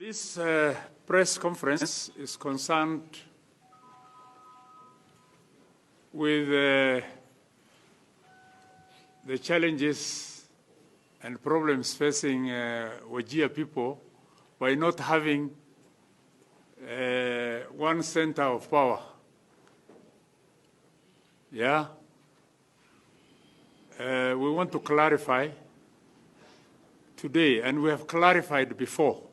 This press conference is concerned with the challenges and problems facing Wajir people by not having one center of power. Yeah? We want to clarify today, and we have clarified before,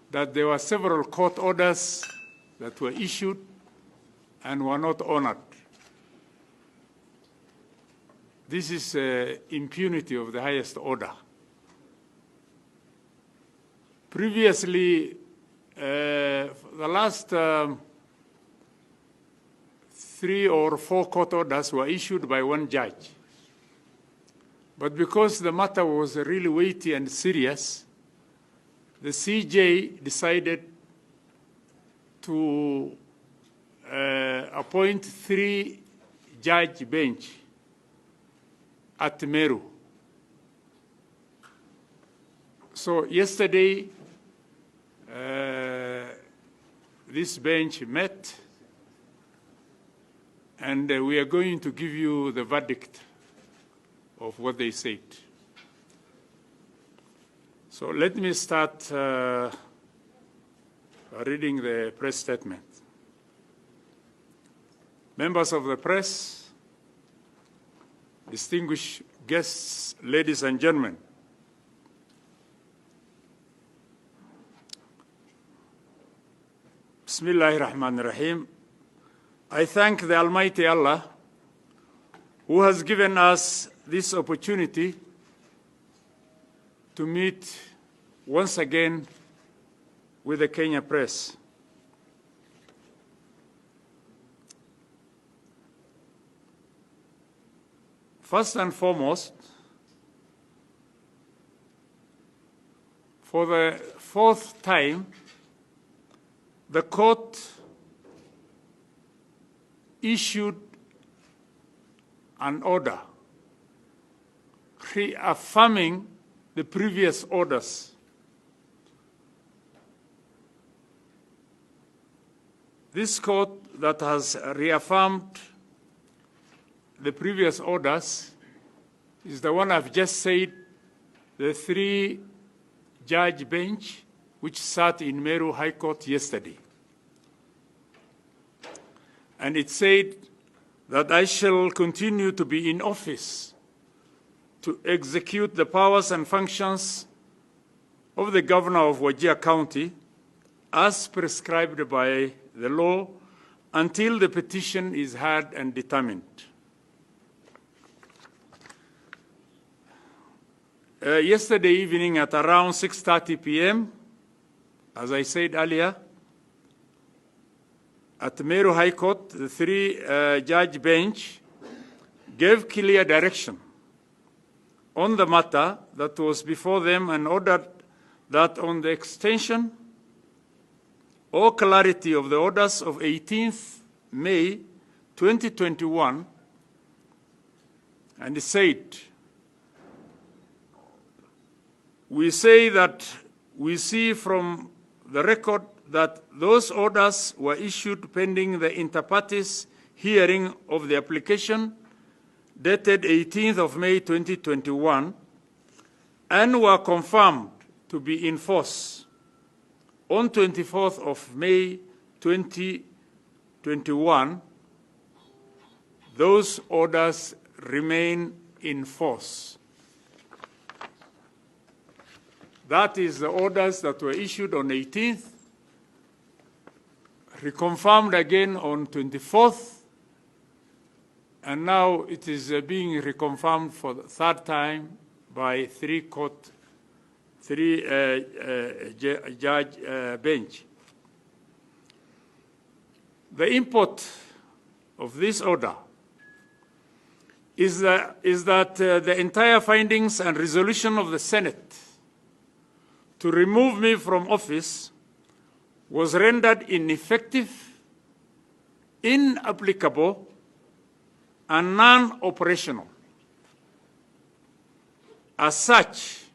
that there were several court orders that were issued and were not honored. This is impunity of the highest order. Previously, the last 3 or 4 court orders were issued by one judge. But because the matter was really weighty and serious, the CJ decided to appoint 3-judge bench at Meru. So yesterday, this bench met, and we are going to give you the verdict of what they said. So let me start reading the press statement. Members of the press, distinguished guests, ladies and gentlemen, Bismillahir Rahmanir Rahim. I thank the Almighty Allah who has given us this opportunity to meet once again with the Kenya press. First and foremost, for the 4th time, the court issued an order reaffirming the previous orders. This court that has reaffirmed the previous orders is the one I've just said, the 3-judge bench which sat in Meru High Court yesterday. And it said that I shall continue to be in office to execute the powers and functions of the Governor of Wajir County as prescribed by the law until the petition is heard and determined. Yesterday evening at around 6:30 p.m., as I said earlier, at Meru High Court, the 3-judge bench gave clear direction on the matter that was before them and ordered that on the extension or clarity of the orders of 18th May 2021, and it said, we say that we see from the record that those orders were issued pending the inter-parties hearing of the application dated 18th of May 2021 and were confirmed to be in force on 24th of May 2021. Those orders remain in force. That is the orders that were issued on 18th, reconfirmed again on 24th, and now it is being reconfirmed for the 3rd time by 3-judge bench. The import of this order is that the entire findings and resolution of the Senate to remove me from office was rendered ineffective, inapplicable, and non-operational. As such,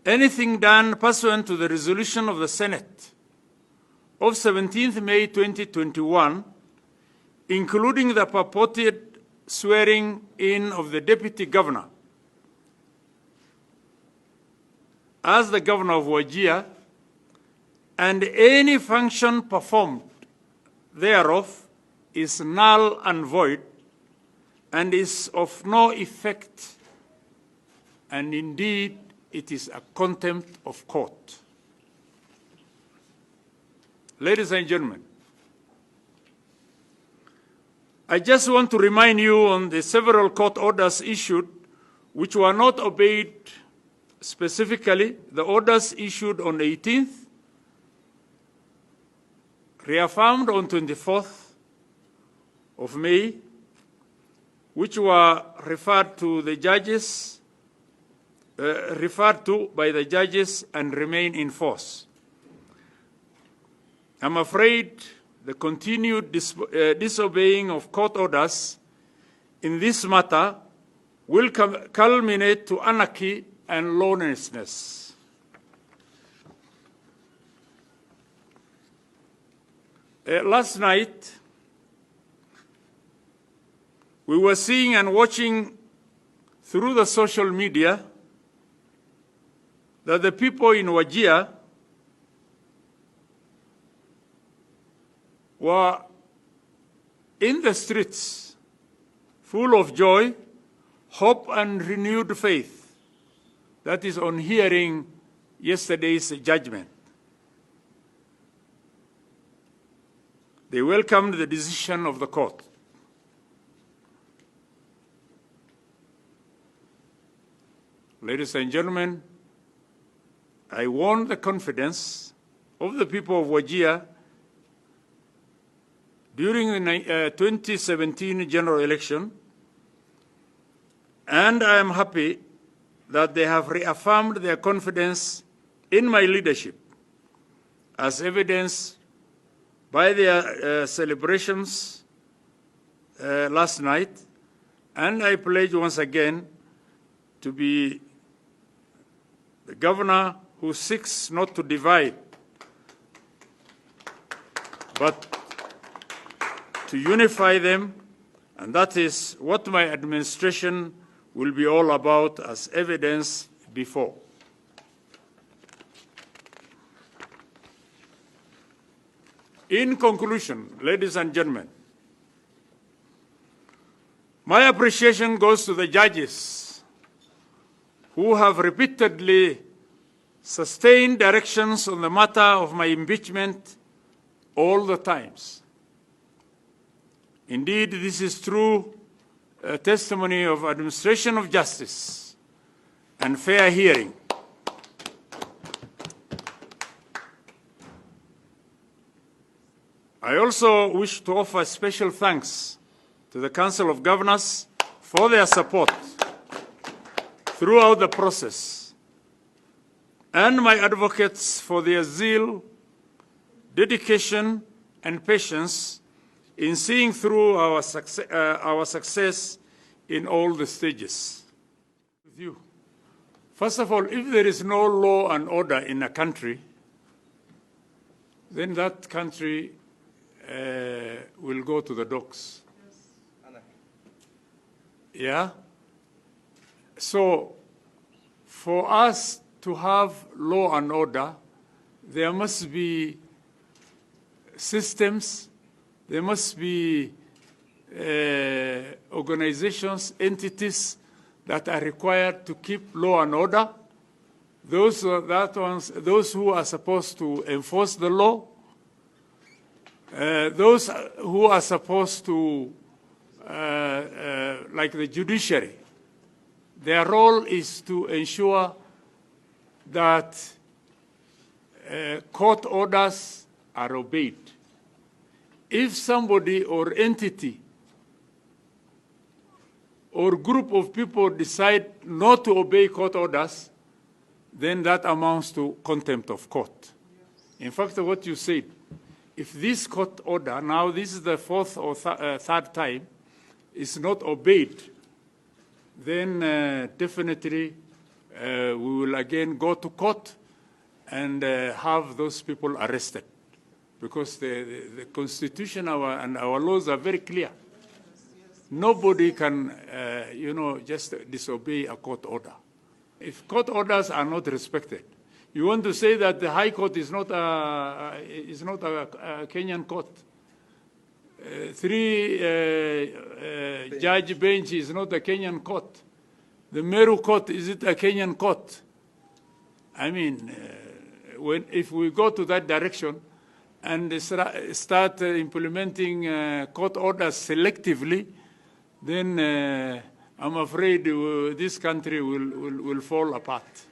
anything done pursuant to the resolution of the Senate of 17th May 2021, including the purported swearing in of the Deputy Governor as the Governor of Wajir, and any function performed thereof is null and void and is of no effect, and indeed it is a contempt of court. Ladies and gentlemen, I just want to remind you on the several court orders issued which were not obeyed. Specifically, the orders issued on 18th, reaffirmed on 24th of May, which were referred to by the judges and remain in force. I'm afraid the continued disobeying of court orders in this matter will culminate to anarchy and lawlessness. Last night, we were seeing and watching through the social media that the people in Wajir were in the streets, full of joy, hope, and renewed faith. That is on hearing yesterday's judgment. They welcomed the decision of the court. Ladies and gentlemen, I won the confidence of the people of Wajir during the 2017 general election, and I am happy that they have reaffirmed their confidence in my leadership, as evidenced by their celebrations last night. And I pledge once again to be the governor who seeks not to divide, but to unify them, and that is what my administration will be all about, as evidenced before. In conclusion, ladies and gentlemen, my appreciation goes to the judges who have repeatedly sustained directions on the matter of my impeachment all the times. Indeed, this is true testimony of administration of justice and fair hearing. I also wish to offer special thanks to the Council of Governors for their support throughout the process, and my advocates for their zeal, dedication, and patience in seeing through our success in all the stages. With you. First of all, if there is no law and order in a country, then that country will go to the dogs. Yeah? So, for us to have law and order, there must be systems, there must be organizations, entities that are required to keep law and order. Those who are supposed to enforce the law, those who are supposed to, like the judiciary, their role is to ensure that court orders are obeyed. If somebody or entity or group of people decide not to obey court orders, then that amounts to contempt of court. In fact, what you said, if this court order, now this is the fourth or third time, is not obeyed, then definitely we will again go to court and have those people arrested, because the Constitution and our laws are very clear. Nobody can, just disobey a court order. If court orders are not respected, you want to say that the High Court is not a Kenyan court. Three-judge bench is not a Kenyan court. The Meru court, is it a Kenyan court? I mean, if we go to that direction and start implementing court orders selectively, then I'm afraid this country will fall apart.